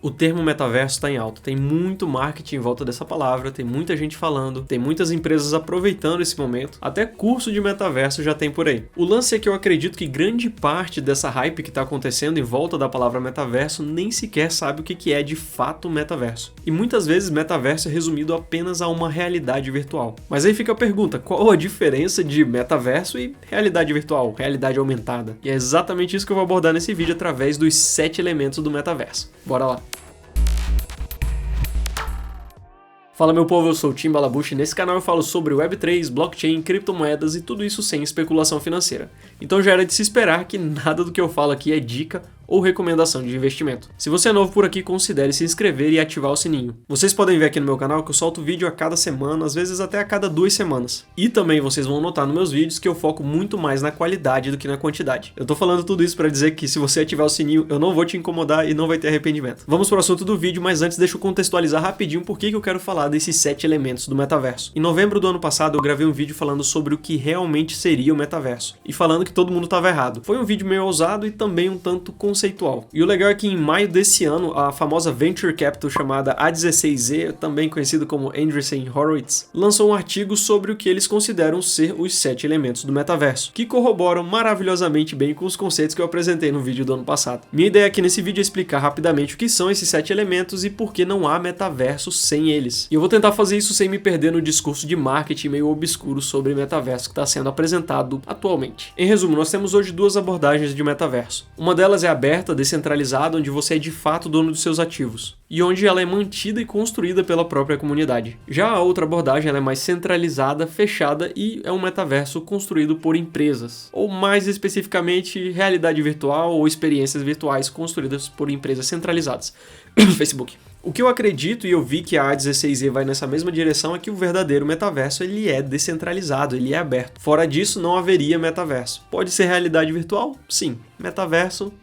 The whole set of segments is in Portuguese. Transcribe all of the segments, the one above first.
O termo metaverso está em alta, tem muito marketing em volta dessa palavra, tem muita gente falando, tem muitas empresas aproveitando esse momento, até curso de metaverso já tem por aí. O lance é que eu acredito que grande parte dessa hype que está acontecendo em volta da palavra metaverso nem sequer sabe o que é de fato metaverso. E muitas vezes metaverso é resumido apenas a uma realidade virtual. Mas aí fica a pergunta, qual a diferença de metaverso e realidade virtual, realidade aumentada? E é exatamente isso que eu vou abordar nesse vídeo através dos 7 elementos do metaverso. Bora lá! Fala meu povo, eu sou o Tim Balabush e nesse canal eu falo sobre Web3, blockchain, criptomoedas e tudo isso sem especulação financeira. Então já era de se esperar que nada do que eu falo aqui é dica ou recomendação de investimento. Se você é novo por aqui, considere se inscrever e ativar o sininho. Vocês podem ver aqui no meu canal que eu solto vídeo a cada semana, às vezes até a cada 2 semanas. E também vocês vão notar nos meus vídeos que eu foco muito mais na qualidade do que na quantidade. Eu tô falando tudo isso para dizer que se você ativar o sininho, eu não vou te incomodar e não vai ter arrependimento. Vamos pro assunto do vídeo, mas antes deixa eu contextualizar rapidinho por que eu quero falar desses 7 elementos do metaverso. Em novembro do ano passado eu gravei um vídeo falando sobre o que realmente seria o metaverso e falando que todo mundo estava errado. Foi um vídeo meio ousado e também um tanto conceitual. E o legal é que em maio desse ano, a famosa Venture Capital chamada A16Z, também conhecido como Andreessen Horowitz, lançou um artigo sobre o que eles consideram ser os 7 elementos do metaverso, que corroboram maravilhosamente bem com os conceitos que eu apresentei no vídeo do ano passado. Minha ideia aqui nesse vídeo é explicar rapidamente o que são esses 7 elementos e por que não há metaverso sem eles. E eu vou tentar fazer isso sem me perder no discurso de marketing meio obscuro sobre metaverso que está sendo apresentado atualmente. Em resumo, nós temos hoje 2 abordagens de metaverso. Uma delas é aberta, descentralizada, onde você é de fato dono dos seus ativos, e onde ela é mantida e construída pela própria comunidade. Já a outra abordagem ela é mais centralizada, fechada e é um metaverso construído por empresas, ou mais especificamente realidade virtual ou experiências virtuais construídas por empresas centralizadas. Facebook. O que eu acredito e eu vi que a A16Z vai nessa mesma direção é que o verdadeiro metaverso ele é descentralizado, ele é aberto. Fora disso não haveria metaverso. Pode ser realidade virtual? Sim. Metaverso?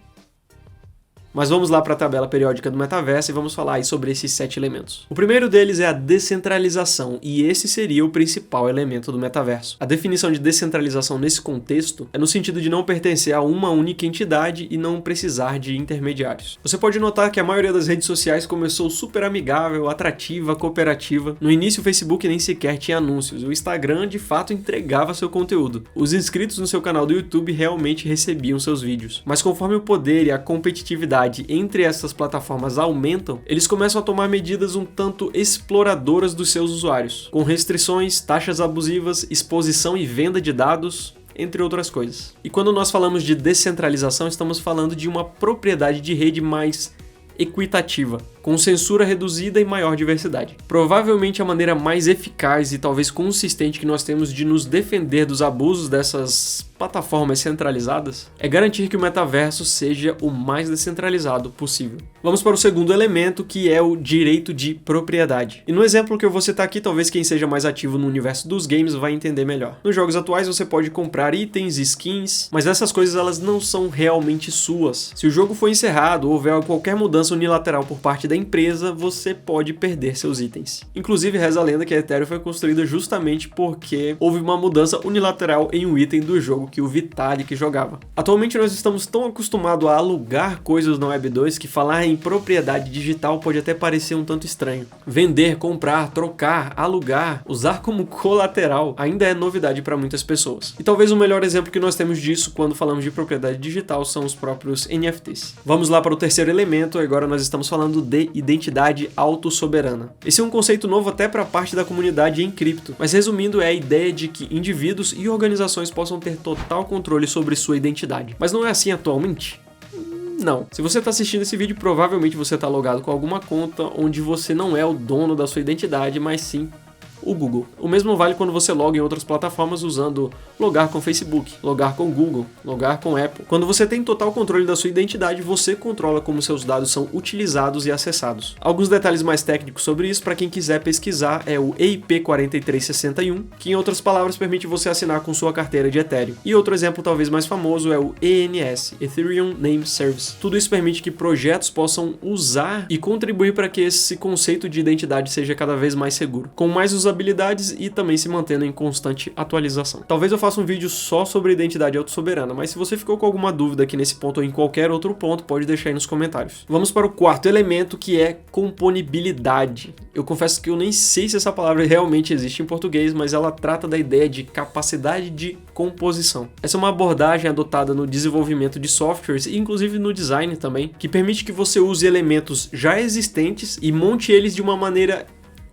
Mas vamos lá para a tabela periódica do metaverso e vamos falar aí sobre esses 7 elementos. O primeiro deles é a descentralização, e esse seria o principal elemento do metaverso. A definição de descentralização nesse contexto é no sentido de não pertencer a uma única entidade e não precisar de intermediários. Você pode notar que a maioria das redes sociais começou super amigável, atrativa, cooperativa. No início o Facebook nem sequer tinha anúncios, o Instagram de fato entregava seu conteúdo. Os inscritos no seu canal do YouTube realmente recebiam seus vídeos. Mas conforme o poder e a competitividade entre essas plataformas aumentam, eles começam a tomar medidas um tanto exploradoras dos seus usuários, com restrições, taxas abusivas, exposição e venda de dados, entre outras coisas. E quando nós falamos de descentralização, estamos falando de uma propriedade de rede mais equitativa, com censura reduzida e maior diversidade. Provavelmente a maneira mais eficaz e talvez consistente que nós temos de nos defender dos abusos dessas plataformas centralizadas é garantir que o metaverso seja o mais descentralizado possível. Vamos para o segundo elemento, que é o direito de propriedade. E no exemplo que eu vou citar aqui, talvez quem seja mais ativo no universo dos games vai entender melhor. Nos jogos atuais você pode comprar itens, skins, mas essas coisas elas não são realmente suas. Se o jogo for encerrado ou houver qualquer mudança unilateral por parte da empresa, você pode perder seus itens. Inclusive reza a lenda que a Ethereum foi construída justamente porque houve uma mudança unilateral em um item do jogo que o Vitalik jogava. Atualmente nós estamos tão acostumados a alugar coisas na Web 2 que falar em propriedade digital pode até parecer um tanto estranho. Vender, comprar, trocar, alugar, usar como colateral ainda é novidade para muitas pessoas. E talvez o melhor exemplo que nós temos disso quando falamos de propriedade digital são os próprios NFTs. Vamos lá para o terceiro elemento, agora nós estamos falando de identidade autossoberana. Esse é um conceito novo até para parte da comunidade em cripto, mas resumindo é a ideia de que indivíduos e organizações possam ter total controle sobre sua identidade. Mas não é assim atualmente? Não. Se você está assistindo esse vídeo, provavelmente você está logado com alguma conta onde você não é o dono da sua identidade, mas sim o Google. O mesmo vale quando você loga em outras plataformas usando logar com Facebook, logar com Google, logar com Apple. Quando você tem total controle da sua identidade, você controla como seus dados são utilizados e acessados. Alguns detalhes mais técnicos sobre isso, para quem quiser pesquisar, é o EIP 4361, que em outras palavras permite você assinar com sua carteira de Ethereum. E outro exemplo talvez mais famoso é o ENS, Ethereum Name Service. Tudo isso permite que projetos possam usar e contribuir para que esse conceito de identidade seja cada vez mais seguro. Com mais usabilidade habilidades e também se mantendo em constante atualização. Talvez eu faça um vídeo só sobre identidade autossoberana, mas se você ficou com alguma dúvida aqui nesse ponto ou em qualquer outro ponto, pode deixar aí nos comentários. Vamos para o quarto elemento, que é componibilidade. Eu confesso que eu nem sei se essa palavra realmente existe em português, mas ela trata da ideia de capacidade de composição. Essa é uma abordagem adotada no desenvolvimento de softwares e inclusive no design também, que permite que você use elementos já existentes e monte eles de uma maneira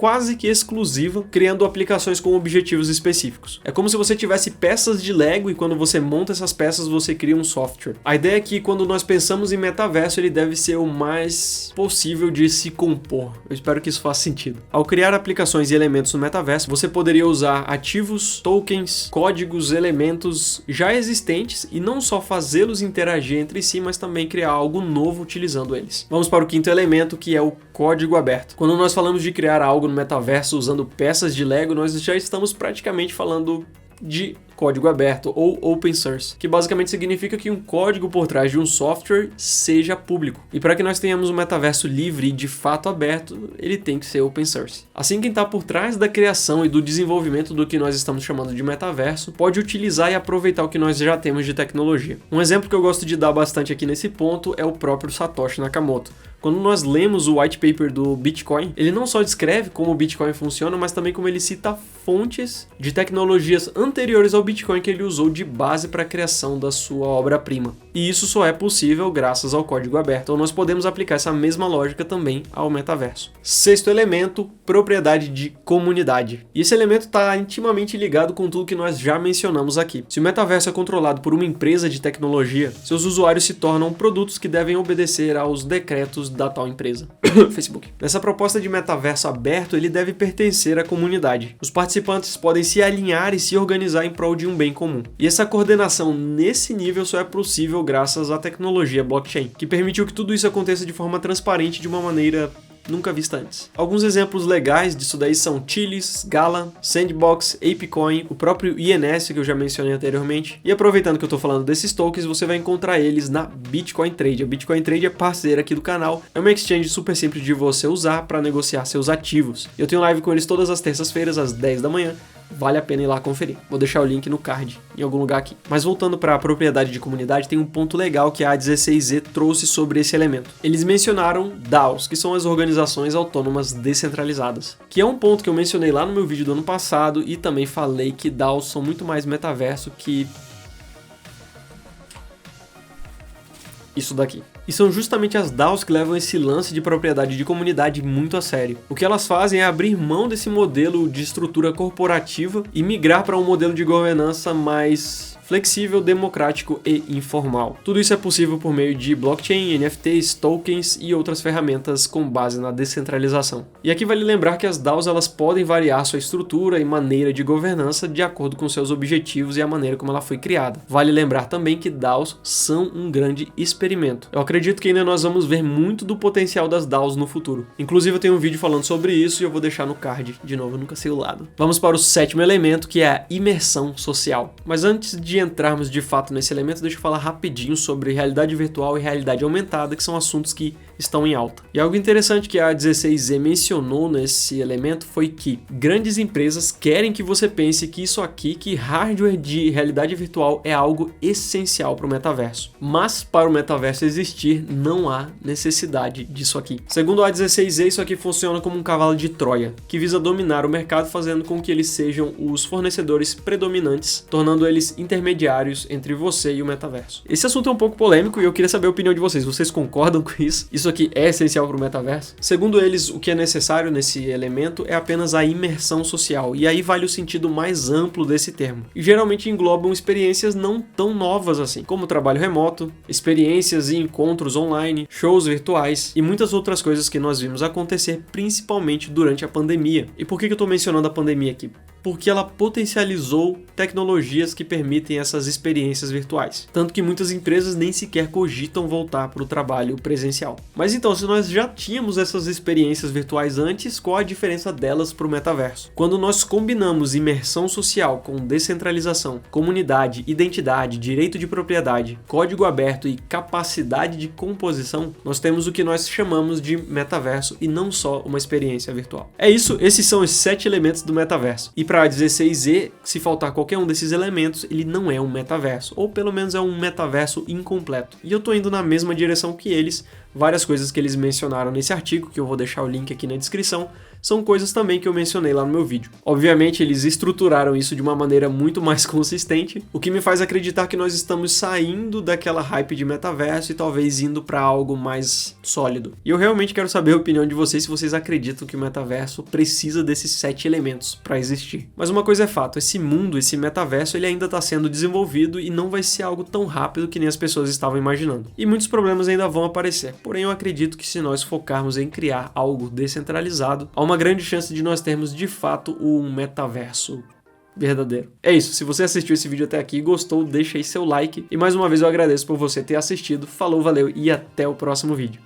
quase que exclusiva, criando aplicações com objetivos específicos. É como se você tivesse peças de Lego e quando você monta essas peças você cria um software. A ideia é que quando nós pensamos em metaverso ele deve ser o mais possível de se compor. Eu espero que isso faça sentido. Ao criar aplicações e elementos no metaverso, você poderia usar ativos, tokens, códigos, elementos já existentes e não só fazê-los interagir entre si, mas também criar algo novo utilizando eles. Vamos para o quinto elemento, que é o código aberto. Quando nós falamos de criar algo no metaverso usando peças de Lego, nós já estamos praticamente falando de código aberto ou open source, que basicamente significa que um código por trás de um software seja público. E para que nós tenhamos um metaverso livre e de fato aberto, ele tem que ser open source. Assim, quem está por trás da criação e do desenvolvimento do que nós estamos chamando de metaverso pode utilizar e aproveitar o que nós já temos de tecnologia. Um exemplo que eu gosto de dar bastante aqui nesse ponto é o próprio Satoshi Nakamoto. Quando nós lemos o white paper do Bitcoin, ele não só descreve como o Bitcoin funciona, mas também como ele cita fontes de tecnologias anteriores ao Bitcoin que ele usou de base para a criação da sua obra-prima. E isso só é possível graças ao código aberto, então nós podemos aplicar essa mesma lógica também ao metaverso. Sexto elemento, propriedade de comunidade. E esse elemento está intimamente ligado com tudo que nós já mencionamos aqui. Se o metaverso é controlado por uma empresa de tecnologia, seus usuários se tornam produtos que devem obedecer aos decretos da tal empresa. Facebook. Nessa proposta de metaverso aberto, ele deve pertencer à comunidade. Os participantes podem se alinhar e se organizar em prol de um bem comum. E essa coordenação nesse nível só é possível graças à tecnologia blockchain, que permitiu que tudo isso aconteça de forma transparente de uma maneira nunca vista antes. Alguns exemplos legais disso daí são Chiliz, Gala, Sandbox, ApeCoin, o próprio INS que eu já mencionei anteriormente. E aproveitando que eu tô falando desses tokens, você vai encontrar eles na Bitcoin Trade. A Bitcoin Trade é parceira aqui do canal, é uma exchange super simples de você usar para negociar seus ativos. Eu tenho live com eles todas as terças-feiras às 10 da manhã. Vale a pena ir lá conferir. Vou deixar o link no card, em algum lugar aqui. Mas voltando para a propriedade de comunidade, tem um ponto legal que a A16Z trouxe sobre esse elemento. Eles mencionaram DAOs, que são as organizações autônomas descentralizadas, que é um ponto que eu mencionei lá no meu vídeo do ano passado e também falei que DAOs são muito mais metaverso que isso daqui. E são justamente as DAOs que levam esse lance de propriedade de comunidade muito a sério. O que elas fazem é abrir mão desse modelo de estrutura corporativa e migrar para um modelo de governança mais flexível, democrático e informal. Tudo isso é possível por meio de blockchain, NFTs, tokens e outras ferramentas com base na descentralização. E aqui vale lembrar que as DAOs elas podem variar sua estrutura e maneira de governança de acordo com seus objetivos e a maneira como ela foi criada. Vale lembrar também que DAOs são um grande experimento. Eu acredito que ainda nós vamos ver muito do potencial das DAOs no futuro. Inclusive eu tenho um vídeo falando sobre isso e eu vou deixar no card, de novo, eu nunca sei o lado. Vamos para o sétimo elemento, que é a imersão social. Mas antes de entrarmos de fato nesse elemento, deixa eu falar rapidinho sobre realidade virtual e realidade aumentada, que são assuntos que estão em alta. E algo interessante que a A16Z mencionou nesse elemento foi que grandes empresas querem que você pense que isso aqui, que hardware de realidade virtual é algo essencial para o metaverso. Mas para o metaverso existir, não há necessidade disso aqui. Segundo a A16Z, isso aqui funciona como um cavalo de Troia, que visa dominar o mercado fazendo com que eles sejam os fornecedores predominantes, tornando eles intermediários entre você e o metaverso. Esse assunto é um pouco polêmico e eu queria saber a opinião de vocês. Vocês concordam com isso? Isso aqui é essencial para o metaverso? Segundo eles, o que é necessário nesse elemento é apenas a imersão social, e aí vale o sentido mais amplo desse termo. E geralmente englobam experiências não tão novas assim, como trabalho remoto, experiências e encontros online, shows virtuais e muitas outras coisas que nós vimos acontecer principalmente durante a pandemia. E por que eu estou mencionando a pandemia aqui? porque ela potencializou tecnologias que permitem essas experiências virtuais. Tanto que muitas empresas nem sequer cogitam voltar para o trabalho presencial. Mas então, se nós já tínhamos essas experiências virtuais antes, qual a diferença delas para o metaverso? Quando nós combinamos imersão social com descentralização, comunidade, identidade, direito de propriedade, código aberto e capacidade de composição, nós temos o que nós chamamos de metaverso e não só uma experiência virtual. É isso, esses são os 7 elementos do metaverso. E para a 16Z, se faltar qualquer um desses elementos, ele não é um metaverso, ou pelo menos é um metaverso incompleto. E eu tô indo na mesma direção que eles. Várias coisas que eles mencionaram nesse artigo, que eu vou deixar o link aqui na descrição, são coisas também que eu mencionei lá no meu vídeo. Obviamente, eles estruturaram isso de uma maneira muito mais consistente, o que me faz acreditar que nós estamos saindo daquela hype de metaverso e talvez indo para algo mais sólido. E eu realmente quero saber a opinião de vocês, se vocês acreditam que o metaverso precisa desses 7 elementos para existir. Mas uma coisa é fato, esse mundo, esse metaverso, ele ainda está sendo desenvolvido e não vai ser algo tão rápido que nem as pessoas estavam imaginando. E muitos problemas ainda vão aparecer. Porém, eu acredito que se nós focarmos em criar algo descentralizado, há uma grande chance de nós termos de fato um metaverso verdadeiro. É isso, se você assistiu esse vídeo até aqui e gostou, deixa aí seu like. E mais uma vez eu agradeço por você ter assistido. Falou, valeu e até o próximo vídeo.